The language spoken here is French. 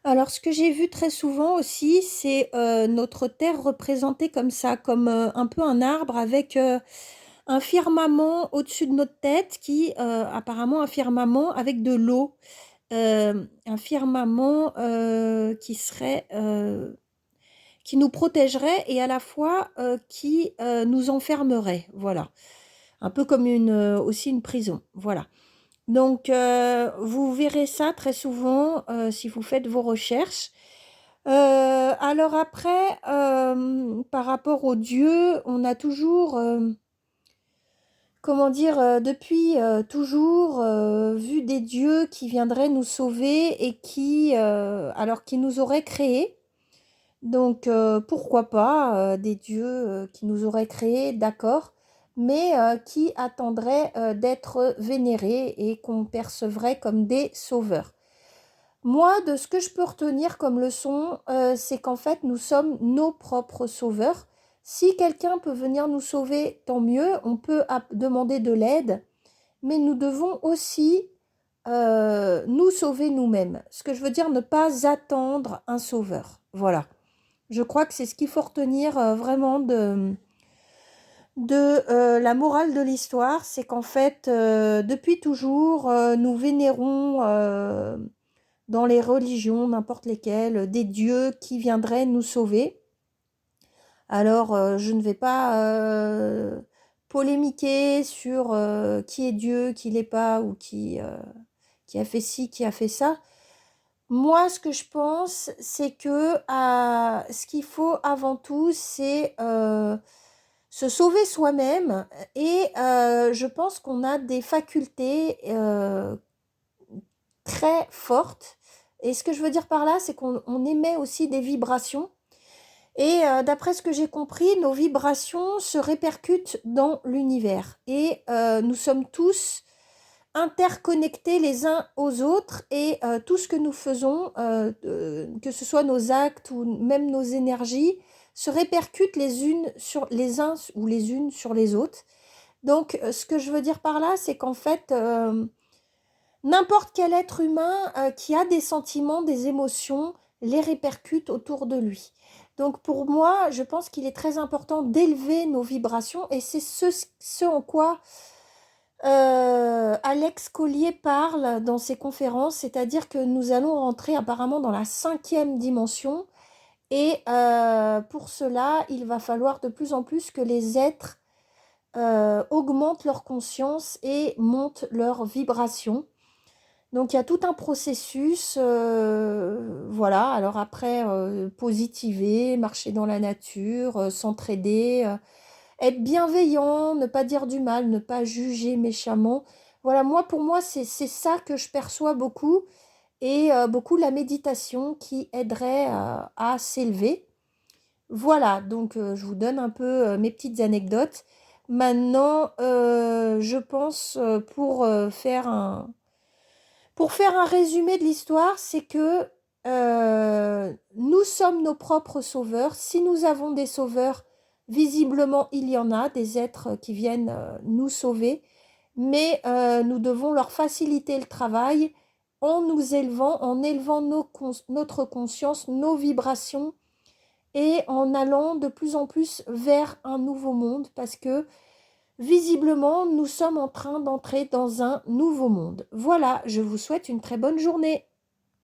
Alors, ce que j'ai vu très souvent aussi, c'est notre Terre représentée comme ça, comme un peu un arbre avec un firmament au-dessus de notre tête qui, apparemment, un firmament avec de l'eau. Un firmament qui serait, qui nous protégerait et à la fois qui nous enfermerait. Voilà. Un peu comme aussi une prison. Voilà. Donc, vous verrez ça très souvent si vous faites vos recherches. Alors après, par rapport aux dieux, on a toujours, comment dire, depuis toujours vu des dieux qui viendraient nous sauver et qui nous auraient créés. Donc, pourquoi pas des dieux qui nous auraient créés, d'accord, mais qui attendraient d'être vénérés et qu'on percevrait comme des sauveurs. Moi, de ce que je peux retenir comme leçon, c'est qu'en fait, nous sommes nos propres sauveurs. Si quelqu'un peut venir nous sauver, tant mieux, on peut demander de l'aide, mais nous devons aussi nous sauver nous-mêmes. Ce que je veux dire, ne pas attendre un sauveur. Voilà. Je crois que c'est ce qu'il faut retenir vraiment de la morale de l'histoire, c'est qu'en fait, depuis toujours, nous vénérons dans les religions, n'importe lesquelles, des dieux qui viendraient nous sauver. Alors, je ne vais pas polémiquer sur qui est Dieu, qui l'est pas, ou qui a fait ci, qui a fait ça. Moi, ce que je pense, c'est que ce qu'il faut avant tout, c'est se sauver soi-même. Et je pense qu'on a des facultés très fortes. Et ce que je veux dire par là, c'est qu'on émet aussi des vibrations. Et d'après ce que j'ai compris, nos vibrations se répercutent dans l'univers. Et nous sommes tous interconnectés les uns aux autres et tout ce que nous faisons, que ce soit nos actes ou même nos énergies, se répercutent les unes sur les uns ou les unes sur les autres. Donc, ce que je veux dire par là, c'est qu'en fait, n'importe quel être humain qui a des sentiments, des émotions, les répercute autour de lui. Donc pour moi, je pense qu'il est très important d'élever nos vibrations et c'est ce en quoi Alex Collier parle dans ses conférences, c'est-à-dire que nous allons rentrer apparemment dans la 5e dimension et pour cela, il va falloir de plus en plus que les êtres augmentent leur conscience et montent leur vibration. Donc il y a tout un processus, voilà. Alors après, positiver, marcher dans la nature, s'entraider, être bienveillant, ne pas dire du mal, ne pas juger méchamment. Voilà, pour moi, c'est ça que je perçois beaucoup et beaucoup la méditation qui aiderait à s'élever. Voilà, donc je vous donne un peu mes petites anecdotes. Maintenant, je pense pour faire un résumé de l'histoire, c'est que nous sommes nos propres sauveurs. Si nous avons des sauveurs, visiblement il y en a, des êtres qui viennent nous sauver, mais nous devons leur faciliter le travail en nous élevant, en élevant notre conscience, nos vibrations et en allant de plus en plus vers un nouveau monde parce que visiblement, nous sommes en train d'entrer dans un nouveau monde. Voilà, je vous souhaite une très bonne journée.